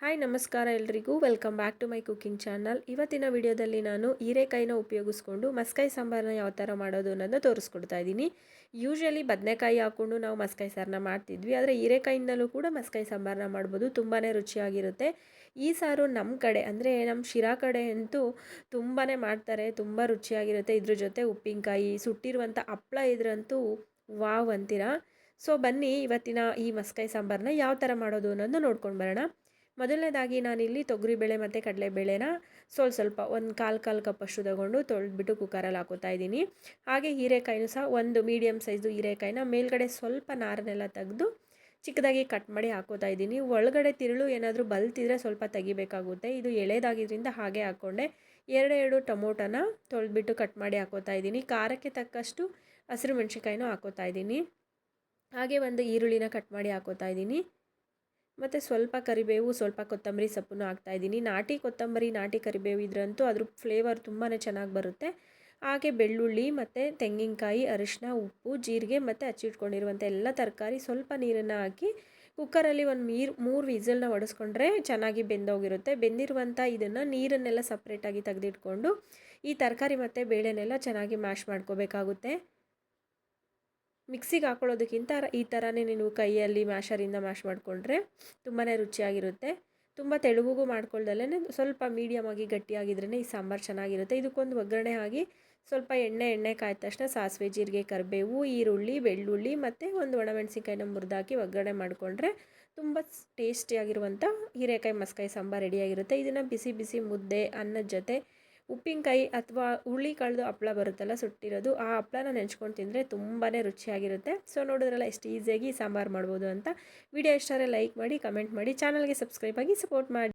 Hi ನಮಸ್ಕಾರ ಎಲ್ರಿಗೂ welcome back to my cooking channel. ಇವತ್ತಿನ ವಿಡಿಯೋದಲ್ಲಿ ನಾನು ಹೀರೆಕಾಯಿನ ಉಪಯೋಗಿಸ್ಕೊಂಡು ಮಸ್ಕಾಯಿ ಸಾಂಬಾರನ್ನ ಯಾವ ಥರ ಮಾಡೋದು ಅನ್ನೋದನ್ನ ತೋರಿಸ್ಕೊಡ್ತಾ ಇದ್ದೀನಿ. ಯೂಶ್ವಲಿ ಬದನೆಕಾಯಿ ಹಾಕ್ಕೊಂಡು ನಾವು ಮಸ್ಕಾಯಿ ಸಾರನ್ನ ಮಾಡ್ತಿದ್ವಿ, ಆದರೆ ಹೀರೆಕಾಯಿಂದಲೂ ಕೂಡ ಮಸ್ಕಾಯಿ ಸಾಂಬಾರನ್ನ ಮಾಡ್ಬೋದು. ತುಂಬಾ ರುಚಿಯಾಗಿರುತ್ತೆ. ಈ ಸಾರು ನಮ್ಮ ಕಡೆ ಅಂದರೆ ನಮ್ಮ ಶಿರಾ ಕಡೆ ಅಂತೂ ತುಂಬಾ ಮಾಡ್ತಾರೆ, ತುಂಬ ರುಚಿಯಾಗಿರುತ್ತೆ. ಇದ್ರ ಜೊತೆ ಉಪ್ಪಿನಕಾಯಿ ಸುಟ್ಟಿರುವಂಥ ಹಪ್ಪಳ ಇದ್ರಂತೂ ವಾವ್ ಅಂತೀರಾ. ಸೊ ಬನ್ನಿ ಇವತ್ತಿನ ಈ ಮಸ್ಕಾಯಿ ಸಾಂಬಾರನ್ನ ಯಾವ ಥರ ಮಾಡೋದು ಅನ್ನೋದನ್ನ ನೋಡ್ಕೊಂಡು ಬರೋಣ. ಮೊದಲನೇದಾಗಿ ನಾನಿಲ್ಲಿ ತೊಗರಿಬೇಳೆ ಮತ್ತು ಕಡಲೆಬೇಳೆನ ಸ್ವಲ್ಪ ಒಂದು ಕಾಲು ಕಪ್ಪಷ್ಟು ತಗೊಂಡು ತೊಳೆದ್ಬಿಟ್ಟು ಕುಕ್ಕರಲ್ಲಿ ಹಾಕೋತಾ ಇದ್ದೀನಿ. ಹಾಗೆ ಹೀರೆಕಾಯಿನೂ ಸಹ ಒಂದು ಮೀಡಿಯಮ್ ಸೈಜು ಹೀರೆಕಾಯಿನ ಮೇಲ್ಗಡೆ ಸ್ವಲ್ಪ ನಾರನ್ನೆಲ್ಲ ತೆಗೆದು ಚಿಕ್ಕದಾಗಿ ಕಟ್ ಮಾಡಿ ಹಾಕೋತಾ ಇದ್ದೀನಿ. ಒಳಗಡೆ ತಿರುಳು ಏನಾದರೂ ಬಲ್ತಿದ್ರೆ ಸ್ವಲ್ಪ ತೆಗಿಬೇಕಾಗುತ್ತೆ. ಇದು ಎಳೆದಾಗಿದ್ದರಿಂದ ಹಾಗೆ ಹಾಕ್ಕೊಂಡೆ. ಎರಡು ಟೊಮೊಟೊನ ತೊಳೆದ್ಬಿಟ್ಟು ಕಟ್ ಮಾಡಿ ಹಾಕೋತಾ ಇದ್ದೀನಿ. ಖಾರಕ್ಕೆ ತಕ್ಕಷ್ಟು ಹಸಿರು ಮೆಣಸಿನ್ಕಾಯಿನೂ ಹಾಕೋತಾ ಇದ್ದೀನಿ. ಹಾಗೆ ಒಂದು ಈರುಳ್ಳಿನ ಕಟ್ ಮಾಡಿ ಹಾಕೋತಾ ಇದ್ದೀನಿ. ಮತ್ತು ಸ್ವಲ್ಪ ಕರಿಬೇವು, ಸ್ವಲ್ಪ ಕೊತ್ತಂಬರಿ ಸೊಪ್ಪನ್ನು ಹಾಕ್ತಾಯಿದ್ದೀನಿ. ನಾಟಿ ಕೊತ್ತಂಬರಿ, ನಾಟಿ ಕರಿಬೇವು ಇದ್ರಂತೂ ಅದ್ರ ಫ್ಲೇವರ್ ತುಂಬಾ ಚೆನ್ನಾಗಿ ಬರುತ್ತೆ. ಹಾಗೆ ಬೆಳ್ಳುಳ್ಳಿ ಮತ್ತು ತೆಂಗಿನಕಾಯಿ, ಅರಿಶಿನ, ಉಪ್ಪು, ಜೀರಿಗೆ ಮತ್ತು ಹಚ್ಚಿಟ್ಕೊಂಡಿರುವಂಥ ಎಲ್ಲ ತರಕಾರಿ, ಸ್ವಲ್ಪ ನೀರನ್ನು ಹಾಕಿ ಕುಕ್ಕರಲ್ಲಿ ಒಂದು 3 ವಿಸಲ್ನ ಹೊಡೆಸ್ಕೊಂಡ್ರೆ ಚೆನ್ನಾಗಿ ಬೆಂದೋಗಿರುತ್ತೆ. ಬೆಂದಿರುವಂಥ ಇದನ್ನು ನೀರನ್ನೆಲ್ಲ ಸಪ್ರೇಟಾಗಿ ತೆಗೆದಿಟ್ಕೊಂಡು ಈ ತರಕಾರಿ ಮತ್ತು ಬೇಳೆನೆಲ್ಲ ಚೆನ್ನಾಗಿ ಮ್ಯಾಶ್ ಮಾಡ್ಕೋಬೇಕಾಗುತ್ತೆ. ಮಿಕ್ಸಿಗೆ ಹಾಕೊಳ್ಳೋದಕ್ಕಿಂತ ಈ ಥರನೇ ನೀವು ಕೈಯಲ್ಲಿ ಮ್ಯಾಶರಿಂದ ಮ್ಯಾಶ್ ಮಾಡಿಕೊಂಡ್ರೆ ತುಂಬಾ ರುಚಿಯಾಗಿರುತ್ತೆ. ತುಂಬ ತೆಳುವಿಗೂ ಮಾಡ್ಕೊಳ್ದಲ್ಲೇ ಸ್ವಲ್ಪ ಮೀಡಿಯಮ್ ಆಗಿ ಗಟ್ಟಿಯಾಗಿದ್ರೇ ಈ ಸಾಂಬಾರು ಚೆನ್ನಾಗಿರುತ್ತೆ. ಇದಕ್ಕೊಂದು ಒಗ್ಗರಣೆ ಆಗಿ ಸ್ವಲ್ಪ ಎಣ್ಣೆ ಕಾಯ್ದ ತಕ್ಷಣ ಸಾಸಿವೆ, ಜೀರಿಗೆ, ಕರಿಬೇವು, ಈರುಳ್ಳಿ, ಬೆಳ್ಳುಳ್ಳಿ ಮತ್ತು ಒಂದು ಒಣಮೆಣಸಿನ್ಕಾಯಿನ ಮುರಿದಾಕಿ ಒಗ್ಗರಣೆ ಮಾಡಿಕೊಂಡ್ರೆ ತುಂಬ ಟೇಸ್ಟಿಯಾಗಿರುವಂಥ ಹೀರೆಕಾಯಿ ಮಸ್ಕಾಯಿ ಸಾಂಬಾರು ರೆಡಿಯಾಗಿರುತ್ತೆ. ಇದನ್ನು ಬಿಸಿ ಬಿಸಿ ಮುದ್ದೆ, ಅನ್ನದ ಜೊತೆ ಉಪ್ಪಿನಕಾಯಿ ಅಥವಾ ಹುಳಿ ಕಳೆದು ಹಪ್ಪಳ ಬರುತ್ತಲ್ಲ ಸುಟ್ಟಿರೋದು, ಆ ಹಪ್ಪಳನ ನೆಂಚ್ಕೊಂಡು ತಿಂದರೆ ತುಂಬಾ ರುಚಿಯಾಗಿರುತ್ತೆ. ಸೊ ನೋಡಿದ್ರಲ್ಲ ಎಷ್ಟು ಈಸಿಯಾಗಿ ಸಾಂಬಾರು ಮಾಡ್ಬೋದು ಅಂತ. ವಿಡಿಯೋ ಇಷ್ಟ ಆದರೆ ಲೈಕ್ ಮಾಡಿ, ಕಮೆಂಟ್ ಮಾಡಿ, ಚಾನಲ್ಗೆ ಸಬ್ಸ್ಕ್ರೈಬ್ ಆಗಿ ಸಪೋರ್ಟ್ ಮಾಡಿ.